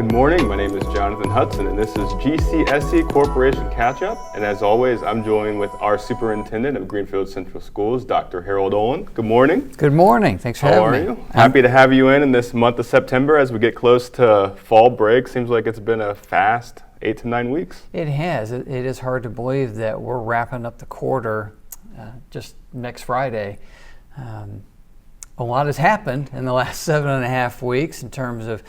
Good morning, my name is Jonathan Hudson and this is GCSC Corporation Catchup, and as always I'm joined with our Superintendent of Greenfield Central Schools, Dr. Olin. Good morning. Good morning, thanks for having me. How are you? Happy to have you in this month of September as we get close to fall break. Seems like it's been a fast 8 to 9 weeks. It has. It is hard to believe that we're wrapping up the quarter just next Friday. A lot has happened in the last 7.5 weeks in terms of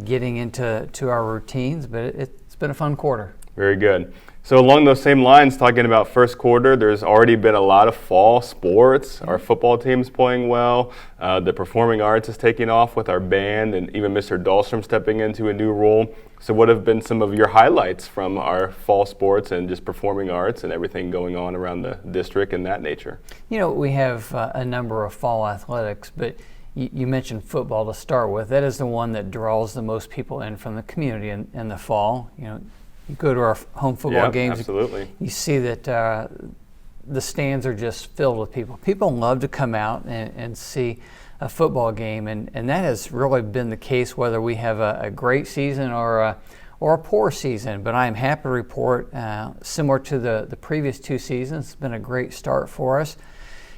getting into our routines, but it's been a fun quarter. Very good. So along those same lines, talking about first quarter, there's already been a lot of fall sports. Our football team's playing well. The performing arts is taking off with our band, and even Mr. Dahlstrom stepping into a new role. So what have been some of your highlights from our fall sports and just performing arts and everything going on around the district and that nature? You know, we have a number of fall athletics, but you mentioned football to start with. That is the one that draws the most people in from the community in the fall. You know, you go to our home football games, absolutely. You see that the stands are just filled with people. People love to come out and see a football game, and that has really been the case whether we have a great season or a poor season. But I am happy to report, similar to the previous 2 seasons, it's been a great start for us.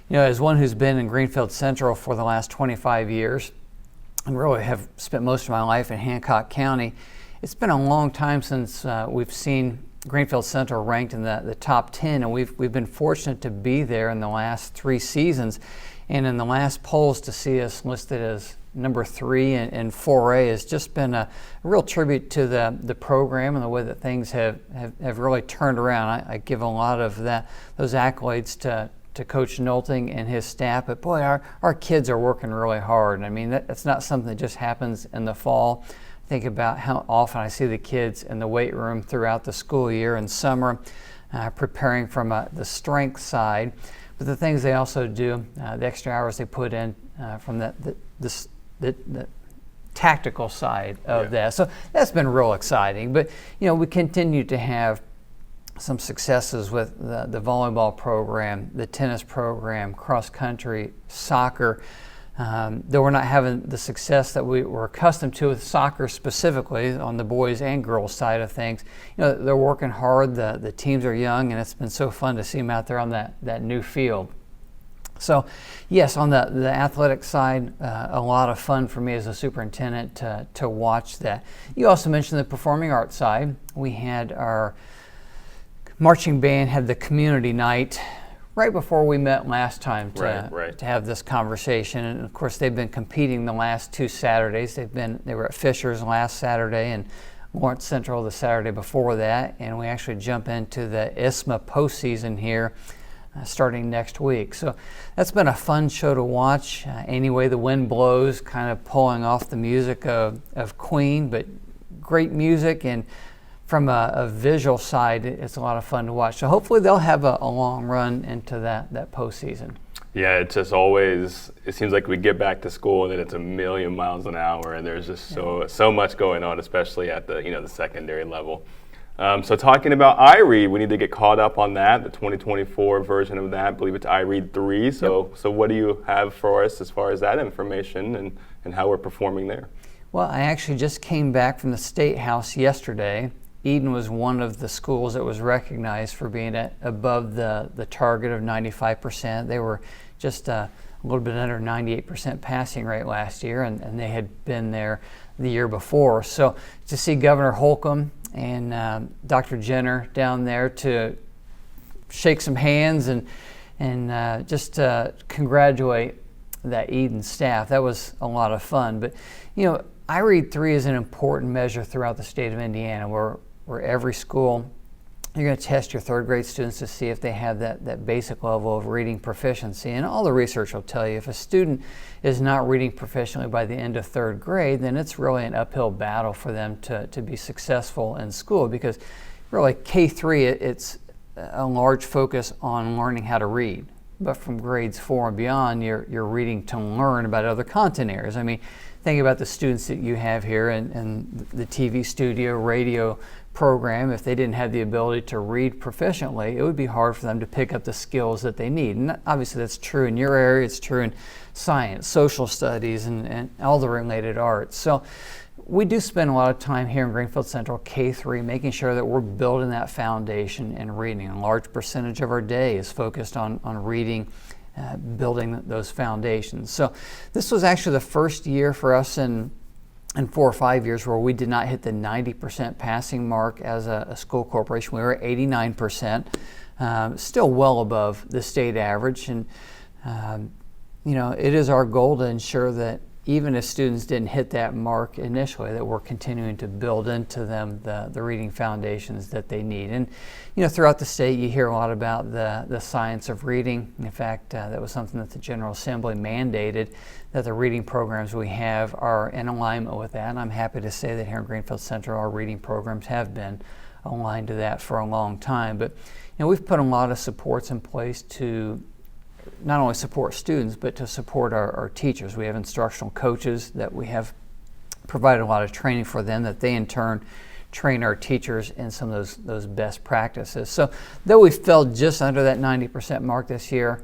You know, as one who's been in Greenfield Central for the last 25 years, and really have spent most of my life in Hancock County, it's been a long time since we've seen Greenfield Central ranked in the top 10, and we've been fortunate to be there in the last 3 seasons. And in the last polls, to see us listed as number 3 in 4A has just been a real tribute to the program and the way that things have really turned around. I give a lot of those accolades to Coach Nolting and his staff, but boy, our kids are working really hard. I mean, that's not something that just happens in the fall. Think about how often I see the kids in the weight room throughout the school year and summer, preparing from the strength side. But the things they also do, the extra hours they put in from the tactical side of that. So that's been real exciting. But, you know, we continue to have some successes with the volleyball program, the tennis program, cross country, soccer. Though we're not having the success that we were accustomed to with soccer specifically on the boys and girls side of things, you know, they're working hard. The teams are young, and it's been so fun to see them out there on that new field. So, yes, on the athletic side, a lot of fun for me as a superintendent to watch that. You also mentioned the performing arts side. We had our marching band had the community night right before we met last time to have this conversation. And of course, they've been competing the last 2 Saturdays. They were at Fisher's last Saturday and Lawrence Central the Saturday before that. And we actually jump into the ISMA postseason here starting next week. So that's been a fun show to watch. Any way the wind blows, kind of pulling off the music of Queen, but great music. And from a visual side, it's a lot of fun to watch. So hopefully they'll have a long run into that postseason. Yeah, it's just always, it seems like we get back to school and then it's a million miles an hour, and there's just so much going on, especially at the secondary level. So talking about iRead, we need to get caught up on that, the 2024 version of that. I believe it's iRead 3. So what do you have for us as far as that information and how we're performing there? Well, I actually just came back from the State House yesterday. Eden was one of the schools that was recognized for being above the target of 95%. They were just a little bit under 98% passing rate last year, and they had been there the year before. So to see Governor Holcomb and Dr. Jenner down there to shake some hands and just congratulate that Eden staff, that was a lot of fun. But, you know, iRead 3 is an important measure throughout the state of Indiana where every school, you're going to test your 3rd grade students to see if they have that basic level of reading proficiency. And all the research will tell you if a student is not reading proficiently by the end of 3rd grade, then it's really an uphill battle for them to be successful in school, because really K3, it's a large focus on learning how to read. But from grades 4 and beyond, you're reading to learn about other content areas. I mean, think about the students that you have here and the TV studio, radio program. If they didn't have the ability to read proficiently, it would be hard for them to pick up the skills that they need. And obviously that's true in your area, it's true in science, social studies, and all the related arts. So we do spend a lot of time here in Greenfield Central K-3 making sure that we're building that foundation in reading. A large percentage of our day is focused on reading, building those foundations. So this was actually the first year for us in 4 or 5 years where we did not hit the 90% passing mark as a school corporation. We were at 89%, still well above the state average. And it is our goal to ensure that even if students didn't hit that mark initially, that we're continuing to build into them the reading foundations that they need. And throughout the state, you hear a lot about the science of reading. In fact, that was something that the General Assembly mandated, that the reading programs we have are in alignment with that. And I'm happy to say that here in Greenfield Central, our reading programs have been aligned to that for a long time. But we've put a lot of supports in place to not only support students, but to support our teachers. We have instructional coaches that we have provided a lot of training for them, that they in turn train our teachers in some of those best practices. So though we fell just under that 90% mark this year,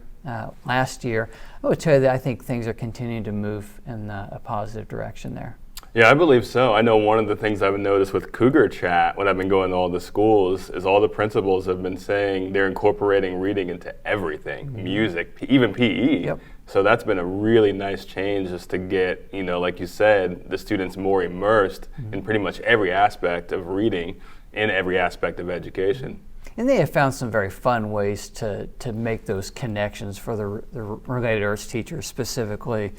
last year, I would tell you that I think things are continuing to move in a positive direction there. Yeah, I believe so. I know one of the things I've noticed with Cougar Chat when I've been going to all the schools is all the principals have been saying they're incorporating reading into everything, music, even PE. Yep. So that's been a really nice change, just to get, like you said, the students more immersed in pretty much every aspect of reading in every aspect of education. And they have found some very fun ways to make those connections for the related arts teachers, specifically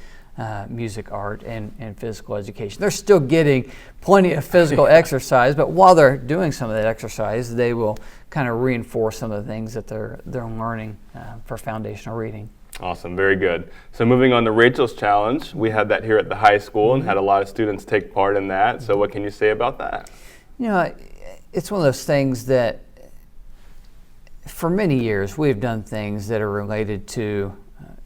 music, art, and physical education. They're still getting plenty of physical exercise, but while they're doing some of that exercise, they will kind of reinforce some of the things that they're learning for foundational reading. Awesome, very good. So moving on to Rachel's Challenge, we had that here at the high school and had a lot of students take part in that. So what can you say about that? It's one of those things that for many years we've done things that are related to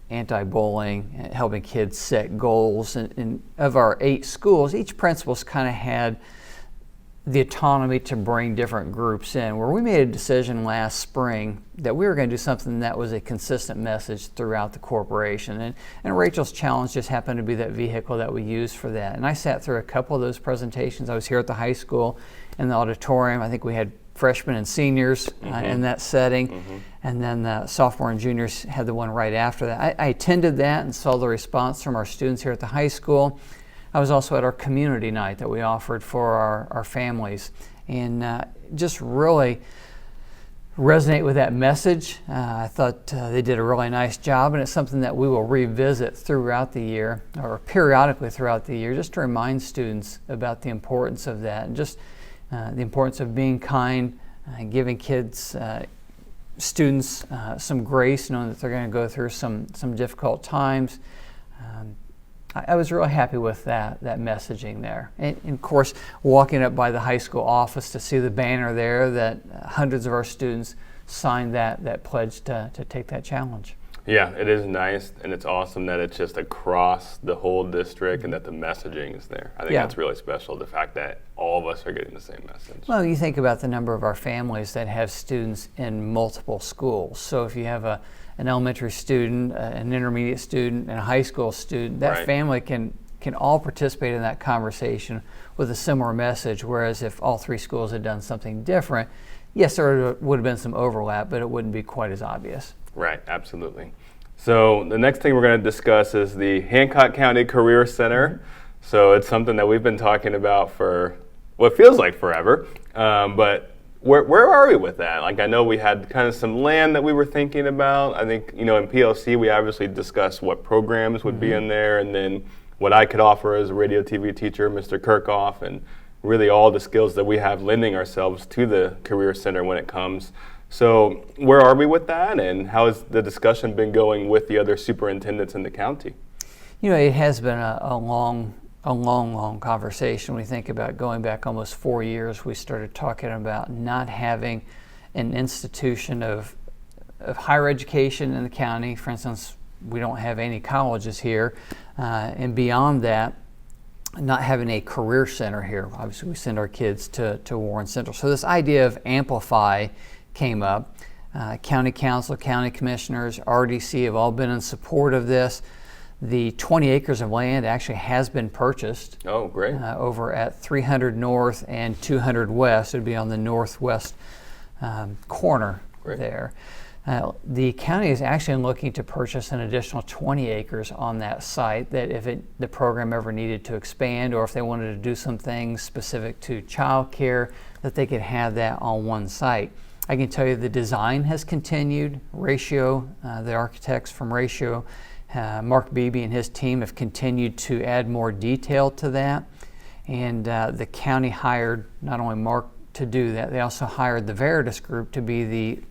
anti-bullying, helping kids set goals. And of our 8 schools, each principal's kind of had the autonomy to bring different groups in, where we made a decision last spring that we were going to do something that was a consistent message throughout the corporation. And Rachel's Challenge just happened to be that vehicle that we used for that. And I sat through a couple of those presentations. I was here at the high school in the auditorium. I think we had freshmen and seniors in that setting. And then the sophomore and juniors had the one right after that. I attended that and saw the response from our students here at the high school. I was also at our community night that we offered for our families, and just really resonate with that message. I thought they did a really nice job, and it's something that we will revisit throughout the year, or periodically throughout the year, just to remind students about the importance of that, and just the importance of being kind, giving students some grace, knowing that they're going to go through some difficult times. I was really happy with that messaging there. And of course, walking up by the high school office to see the banner there that hundreds of our students signed that pledge to take that challenge. Yeah, it is nice, and it's awesome that it's just across the whole district and that the messaging is there. I think that's really special, the fact that all of us are getting the same message. Well, you think about the number of our families that have students in multiple schools. So if you have an elementary student, an intermediate student, and a high school student, that family can all participate in that conversation with a similar message, whereas if all 3 schools had done something different, yes, there would have been some overlap, but it wouldn't be quite as obvious. Right, absolutely. So the next thing we're going to discuss is the Hancock County Career Center. So it's something that we've been talking about for what feels like forever, but where are we with that? Like, I know we had kind of some land that we were thinking about. I think, in PLC we obviously discussed what programs would be in there, and then what I could offer as a radio TV teacher, Mr. Kirchhoff, and really all the skills that we have lending ourselves to the Career Center when it comes. So where are we with that, and how has the discussion been going with the other superintendents in the county? It has been a long conversation. We think about going back almost 4 years, we started talking about not having an institution of higher education in the county. For instance, we don't have any colleges here, and beyond that, not having a career center here. Obviously, we send our kids to Warren Central. So this idea of Amplify came up. County Council, county commissioners, RDC have all been in support of this. The 20 acres of land actually has been purchased. Oh, great. Over at 300 North and 200 West. It would be on the northwest corner there. The county is actually looking to purchase an additional 20 acres on that site, that if the program ever needed to expand, or if they wanted to do some things specific to child care, that they could have that on one site. I can tell you the design has continued. Ratio, the architects from Ratio, Mark Beebe and his team have continued to add more detail to that. And the county hired not only Mark to do that, they also hired the Veritas Group to be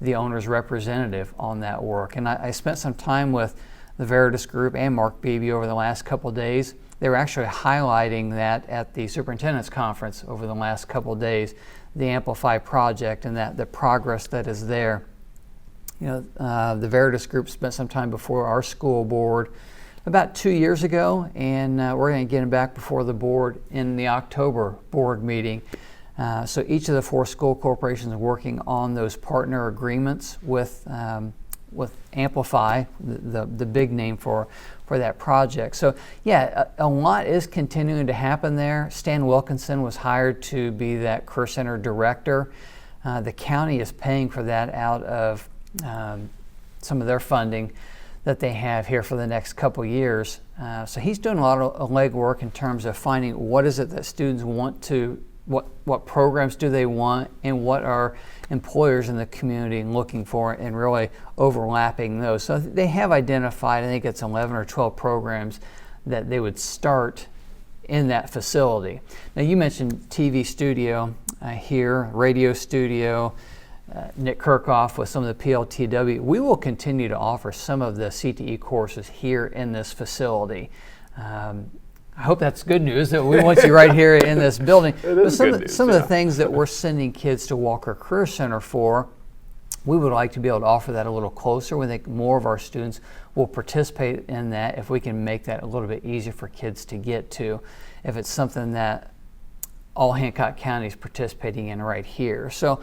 the owner's representative on that work. And I spent some time with the Veritas Group and Mark Beebe over the last couple of days. They were actually highlighting that at the superintendent's conference over the last couple of days, the Amplify project and the progress that is there. You know, the Veritas Group spent some time before our school board about 2 years ago, and we're going to get them back before the board in the October board meeting. So each of the 4 school corporations are working on those partner agreements with Amplify, the big name for that project. So yeah, a lot is continuing to happen there. Stan Wilkinson was hired to be that Career Center director. The county is paying for that out of some of their funding that they have here for the next couple years. So he's doing a lot of legwork in terms of finding what is it that students want to, what programs do they want, and what are employers in the community looking for, and really overlapping those. So they have identified, I think it's 11 or 12 programs that they would start in that facility. Now you mentioned TV studio here, radio studio, Nick Kirchhoff with some of the PLTW. We will continue to offer some of the CTE courses here in this facility. I hope that's good news that we want you right here in this building. Some of the things that we're sending kids to Walker Career Center for, we would like to be able to offer that a little closer. We think more of our students will participate in that if we can make that a little bit easier for kids to get to, if it's something that all Hancock County is participating in right here. So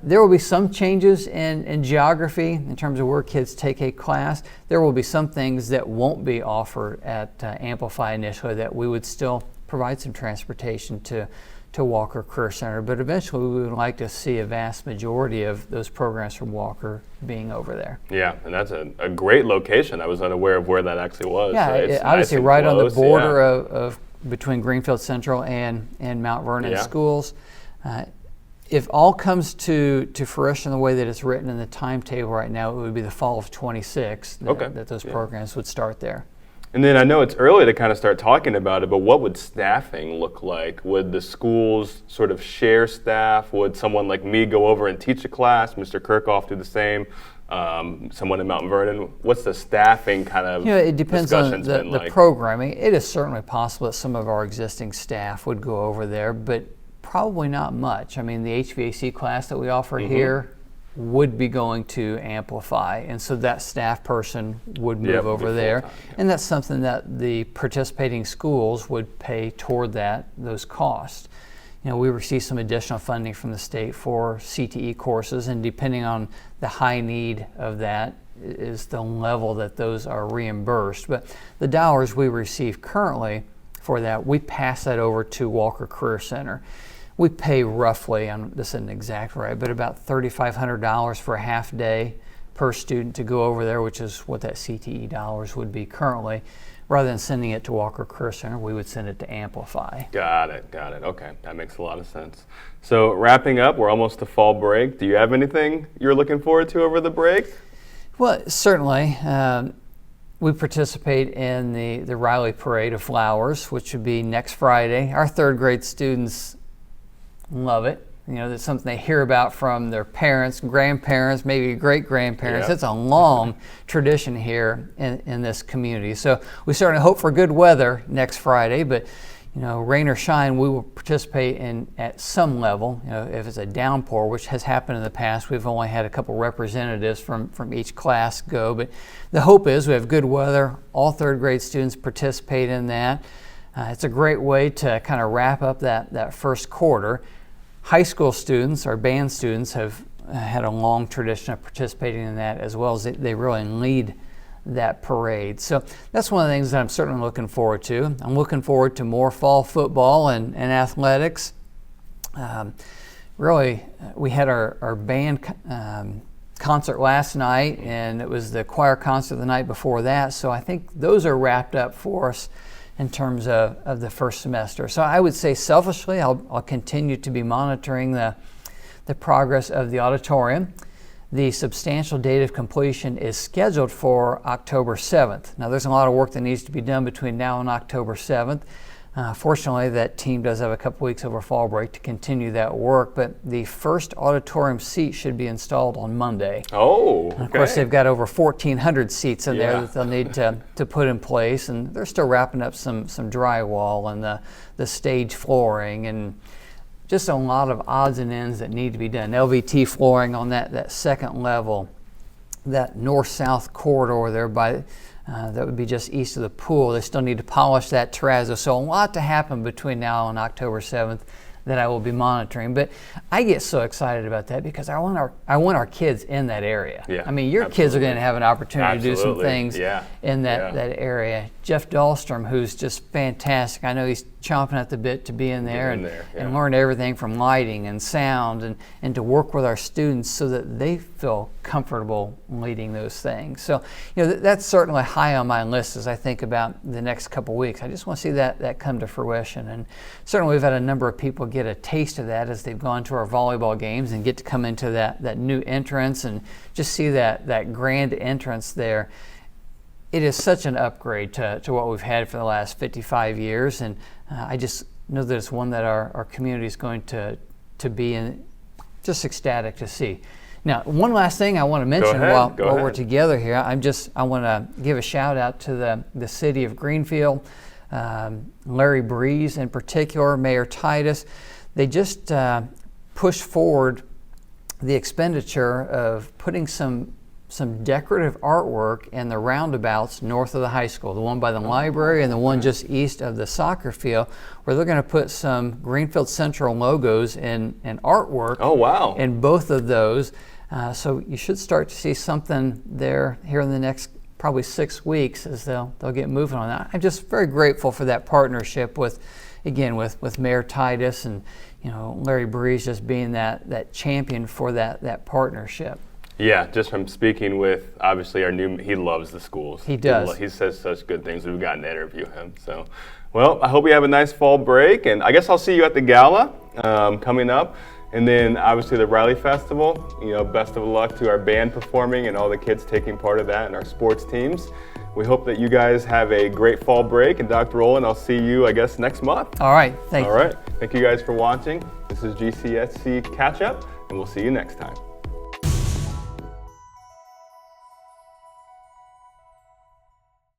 there will be some changes in geography in terms of where kids take a class. There will be some things that won't be offered at Amplify initially, that we would still provide some transportation to Walker Career Center, but eventually we would like to see a vast majority of those programs from Walker being over there. Yeah, and that's a great location. I was unaware of where that actually was. Yeah, So it's obviously nice right close, on the border of between Greenfield Central and Mount Vernon schools. If all comes to fruition the way that it's written in the timetable right now, it would be the fall of 26 that those programs would start there. And then I know it's early to kind of start talking about it, but what would staffing look like? Would the schools sort of share staff? Would someone like me go over and teach a class? Mr. Kirchhoff do the same? Someone in Mount Vernon? What's the staffing kind of it depends on the like? programming. It is certainly possible that some of our existing staff would go over there, but probably not much. I mean, the HVAC class that we offer here would be going to Amplify, and so that staff person would move over there, and that's something that the participating schools would pay toward those costs. You know, we receive some additional funding from the state for CTE courses, and depending on the high need of that is the level that those are reimbursed. But the dollars we receive currently for that, we pass that over to Walker Career Center. We pay roughly, this isn't exact right, but about $3,500 for a half day per student to go over there, which is what that CTE dollars would be currently. Rather than sending it to Walker Career Center, we would send it to Amplify. Got it. Okay, that makes a lot of sense. So wrapping up, we're almost to fall break. Do you have anything you're looking forward to over the break? Well, certainly. We participate in the Riley Parade of Flowers, which would be next Friday. Our third grade students love it. You know, that's something they hear about from their parents, grandparents, maybe great-grandparents. It's a long tradition here in this community. So we certainly hope for good weather next Friday, but you know, rain or shine, we will participate in at some level. You know, if it's a downpour, which has happened in the past, we've only had a couple representatives from each class go, but the hope is we have good weather. All third grade students participate in that. It's a great way to kind of wrap up that first quarter. High school students, our band students, have had a long tradition of participating in that, as well as they really lead that parade. So that's one of the things that I'm certainly looking forward to. I'm looking forward to more fall football and athletics. Really, we had our band concert last night, and it was the choir concert the night before that. So I think those are wrapped up for us in terms of the first semester. So I would say selfishly, I'll continue to be monitoring the progress of the auditorium. The substantial date of completion is scheduled for October 7th. Now there's a lot of work that needs to be done between now and October 7th. Fortunately, that team does have a couple weeks over fall break to continue that work, but the first auditorium seat should be installed on Monday. Oh, okay. And of course, they've got over 1,400 seats in there that they'll need to put in place, and they're still wrapping up some drywall and the stage flooring and just a lot of odds and ends that need to be done. LVT flooring on that second level, that north-south corridor there by that would be just east of the pool. They still need to polish that terrazzo. So a lot to happen between now and October 7th that I will be monitoring. But I get so excited about that because I want our kids in that area. Yeah, I mean, your kids are going to have an opportunity to do some things in that area. Jeff Dahlstrom, who's just fantastic. I know he's chomping at the bit to be in there and learn everything from lighting and sound and to work with our students so that they feel comfortable leading those things. So, that's certainly high on my list as I think about the next couple weeks. I just want to see that come to fruition. And certainly we've had a number of people get a taste of that as they've gone to our volleyball games and get to come into that new entrance and just see that grand entrance there. It is such an upgrade to what we've had for the last 55 years, and I just know that it's one that our community is going to be just ecstatic to see. Now, one last thing I want to mention while we're together here, I want to give a shout out to the city of Greenfield, Larry Breeze in particular, Mayor Titus. They just pushed forward the expenditure of putting some decorative artwork in the roundabouts north of the high school, the one by the library and the one just east of the soccer field, where they're going to put some Greenfield Central logos and artwork in both of those. So you should start to see something there here in the next probably 6 weeks as they'll get moving on that. I'm just very grateful for that partnership with Mayor Titus and Larry Breeze just being that champion for that partnership. Yeah, just from speaking with, obviously, he loves the schools. He does. He says such good things. We've gotten to interview him. So, well, I hope you have a nice fall break. And I guess I'll see you at the gala coming up. And then, obviously, the Rally Festival. Best of luck to our band performing and all the kids taking part of that and our sports teams. We hope that you guys have a great fall break. And Dr. Olin, I'll see you, I guess, next month. All right. Thank you. All right. Thank you guys for watching. This is GCSC Catchup, and we'll see you next time.